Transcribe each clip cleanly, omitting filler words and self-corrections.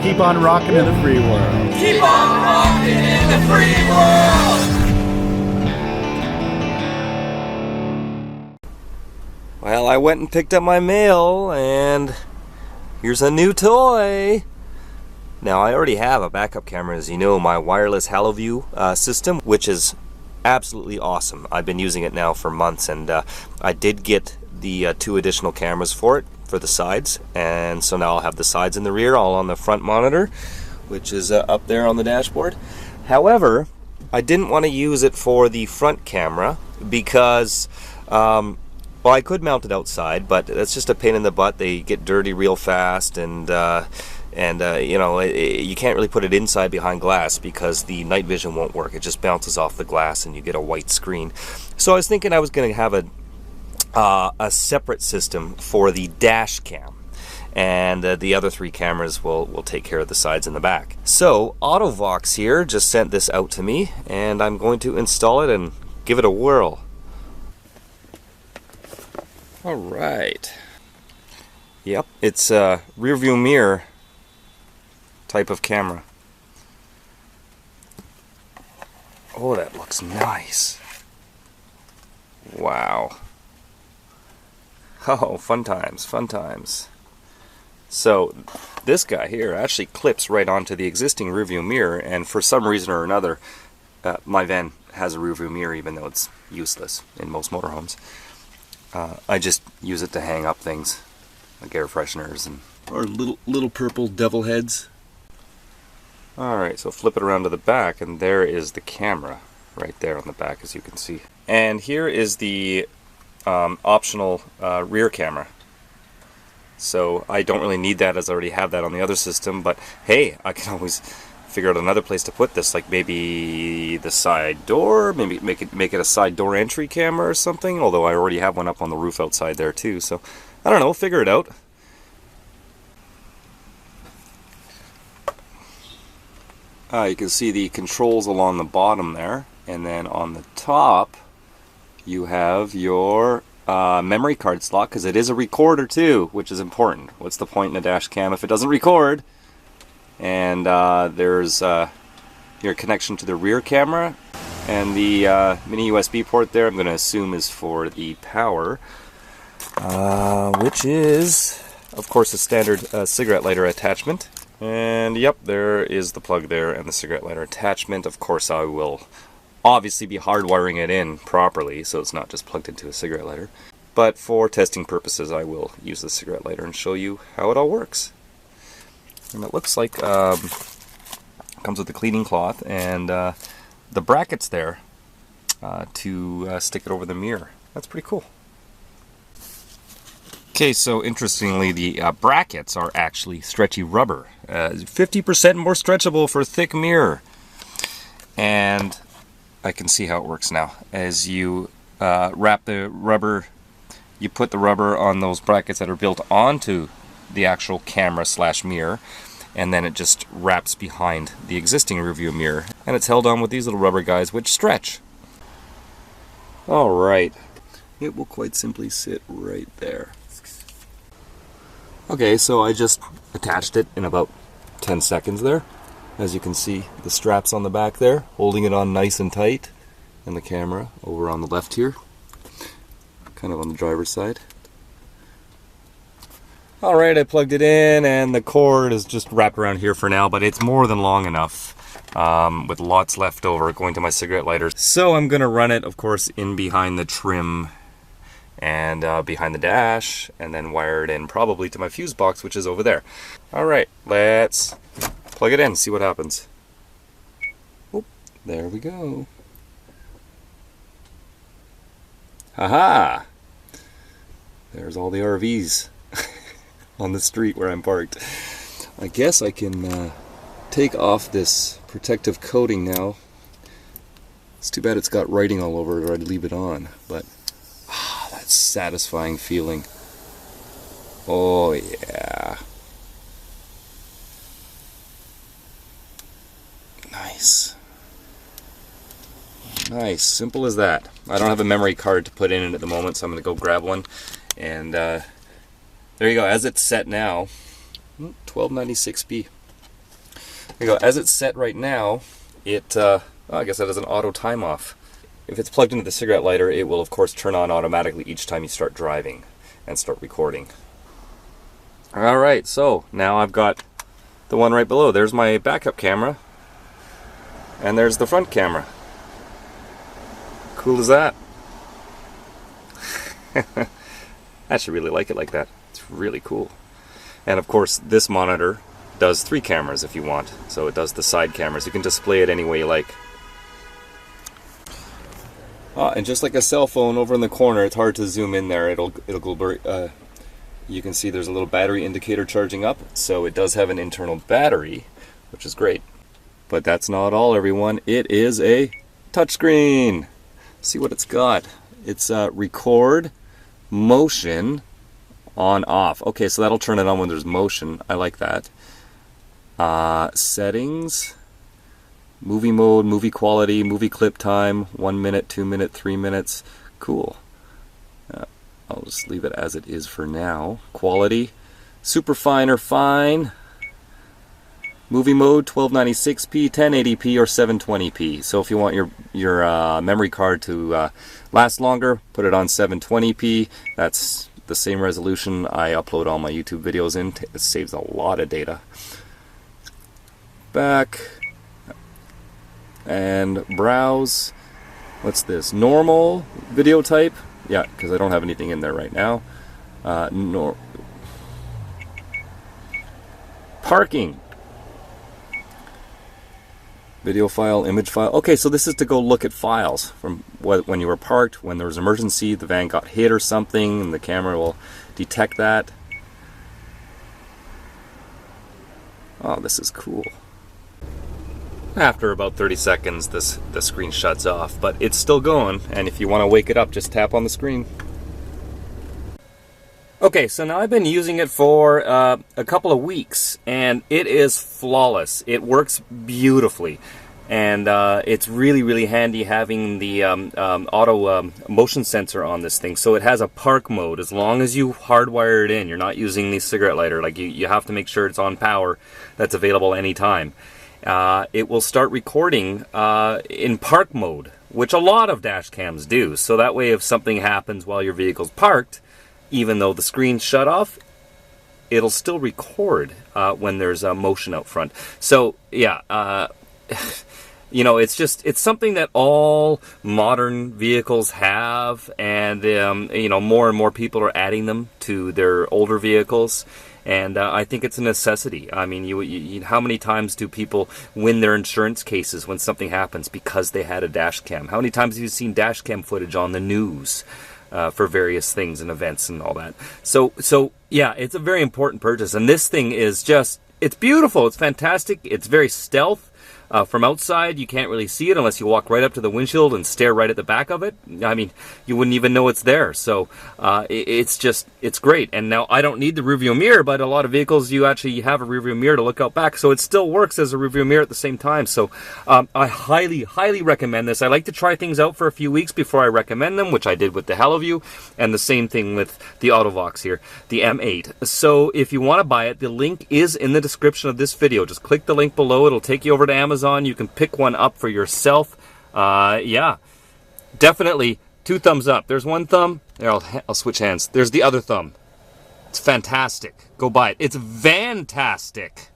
keep on rocking in the free world. Keep on rocking in the free world! Well, I went and picked up my mail, and here's a new toy. Now, I already have a backup camera, as you know, my wireless HaloView system, which is absolutely awesome. I've been using it now for months, and I did get the 2 additional cameras for it, for the sides, and so now I'll have the sides and the rear all on the front monitor, which is up there on the dashboard. However, I didn't want to use it for the front camera because well, I could mount it outside, but it's just a pain in the butt. They get dirty real fast, and you know, you can't really put it inside behind glass because the night vision won't work. It just bounces off the glass and you get a white screen. So I was thinking I was going to have a separate system for the dash cam, and the other 3 cameras will take care of the sides and the back. So VOX here just sent this out to me, and I'm going to install it and give it a whirl. All right. Yep, it's a rear view mirror type of camera. Oh, that looks nice. Wow. Oh, fun times, fun times. So this guy here actually clips right onto the existing rear view mirror, and for some reason or another, my van has a rear view mirror even though it's useless in most motorhomes. I just use it to hang up things like air fresheners and or little purple devil heads. Alright, so flip it around to the back, and there is the camera right there on the back, as you can see. And here is the optional rear camera. So I don't really need that, as I already have that on the other system, but hey, I can always figure out another place to put this, like maybe the side door, maybe make it a side door entry camera or something, although I already have one up on the roof outside there too, so I don't know, figure it out. You can see the controls along the bottom there, and then on the top you have your memory card slot, because it is a recorder too, which is important. What's the point in a dash cam if it doesn't record? And there's your connection to the rear camera, and the mini USB port there I'm going to assume is for the power, which is of course a standard cigarette lighter attachment. And yep, there is the plug there and the cigarette lighter attachment. Of course I will obviously be hardwiring it in properly so it's not just plugged into a cigarette lighter, but for testing purposes I will use the cigarette lighter and show you how it all works. And it looks like comes with the cleaning cloth and the brackets there to stick it over the mirror. That's pretty cool. Okay, so interestingly, the brackets are actually stretchy rubber. 50% more stretchable for a thick mirror. And I can see how it works now. As you wrap the rubber, you put the rubber on those brackets that are built onto the actual camera / mirror, and then it just wraps behind the existing rearview mirror, and it's held on with these little rubber guys which stretch. Alright, it will quite simply sit right there. Okay, so I just attached it in about 10 seconds there. As you can see, the straps on the back there, holding it on nice and tight, and the camera over on the left here, kind of on the driver's side. Alright, I plugged it in, and the cord is just wrapped around here for now, but it's more than long enough, with lots left over going to my cigarette lighter. So I'm going to run it, of course, in behind the trim and behind the dash, and then wire it in probably to my fuse box, which is over there. Alright, let's plug it in, see what happens. Oop, there we go. Haha! There's all the RVs on the street where I'm parked. I guess I can take off this protective coating now. It's too bad it's got writing all over it, or I'd leave it on, but that satisfying feeling. Oh yeah. Nice. Nice, simple as that. I don't have a memory card to put in it at the moment, so I'm going to go grab one. And there you go, as it's set now, 1296p. There you go. As it's set right now, I guess that is an auto time off. If it's plugged into the cigarette lighter, it will of course turn on automatically each time you start driving and start recording. Alright, so now I've got the one right below. There's my backup camera. And there's the front camera. Cool as that? I actually really like it like that. It's really cool. And of course, this monitor does 3 cameras if you want. So it does the side cameras. You can display it any way you like. And just like a cell phone over in the corner, it's hard to zoom in there. It'll go blurry. You can see there's a little battery indicator charging up. So it does have an internal battery, which is great. But that's not all, everyone. It is a touchscreen. See what it's got. It's record, motion, on, off. Okay, so that'll turn it on when there's motion. I like that. Settings, movie mode, movie quality, movie clip time, 1 minute, 2 minute, 3 minutes. Cool. I'll just leave it as it is for now. Quality, super fine or fine. Movie mode, 1296p, 1080p, or 720p. So if you want your memory card to last longer, put it on 720p. That's the same resolution I upload all my YouTube videos in. It saves a lot of data. Back and browse. What's this? Normal video type? Yeah, because I don't have anything in there right now. Parking. Video file, image file. Okay, so this is to go look at files from when you were parked, when there was an emergency, the van got hit or something, and the camera will detect that. Oh, this is cool. After about 30 seconds, the screen shuts off, but it's still going, and if you want to wake it up, just tap on the screen. Okay, so now I've been using it for a couple of weeks, and it is flawless. It works beautifully, and it's really, really handy having the auto motion sensor on this thing. So it has a park mode. As long as you hardwire it in, you're not using the cigarette lighter. Like you have to make sure it's on power that's available anytime. It will start recording in park mode, which a lot of dash cams do. So that way, if something happens while your vehicle's parked, even though the screen's shut off, it'll still record when there's motion out front. So yeah, you know, it's something that all modern vehicles have, and you know, more and more people are adding them to their older vehicles. And I think it's a necessity. I mean, you how many times do people win their insurance cases when something happens because they had a dash cam? How many times have you seen dash cam footage on the news for various things and events and all that? So yeah, it's a very important purchase. And this thing is just, it's beautiful. It's fantastic. It's very stealth. From outside, you can't really see it unless you walk right up to the windshield and stare right at the back of it. I mean, you wouldn't even know it's there. So it's great. And now I don't need the rearview mirror, but a lot of vehicles you actually have a rearview mirror to look out back. So it still works as a rearview mirror at the same time. So I highly, highly recommend this. I like to try things out for a few weeks before I recommend them, which I did with the HaloView, and the same thing with the VOX here, the M8. So if you want to buy it, the link is in the description of this video. Just click the link below. It'll take you over to Amazon. You can pick one up for yourself. Yeah, definitely 2 thumbs up. There's 1 thumb. There, I'll switch hands. There's the other thumb. It's fantastic. Go buy it. It's fantastic.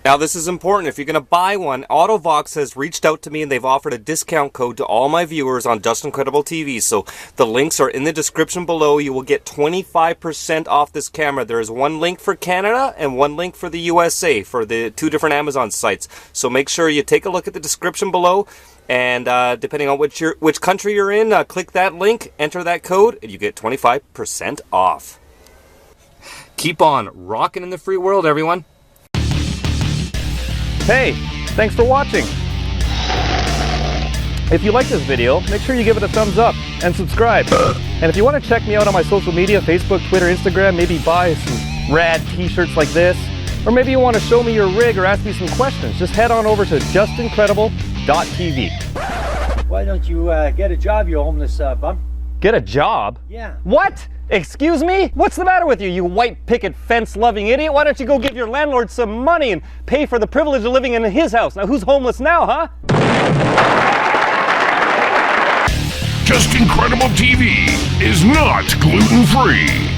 Now this is important. If you're going to buy one, VOX has reached out to me and they've offered a discount code to all my viewers on Just Incredible TV. So the links are in the description below. You will get 25% off this camera. There is 1 link for Canada and 1 link for the USA for the 2 different Amazon sites. So make sure you take a look at the description below. And depending on which country you're in, click that link, enter that code, and you get 25% off. Keep on rocking in the free world, everyone. Hey, thanks for watching. If you like this video, make sure you give it a thumbs up and subscribe. And if you want to check me out on my social media, Facebook, Twitter, Instagram, maybe buy some rad t-shirts like this, or maybe you want to show me your rig or ask me some questions, just head on over to justincredible.tv. Why don't you get a job, you homeless bum? Get a job? Yeah. What? Excuse me? What's the matter with you, you white picket fence loving idiot? Why don't you go give your landlord some money and pay for the privilege of living in his house? Now who's homeless now, huh? Just Incredible TV is not gluten-free.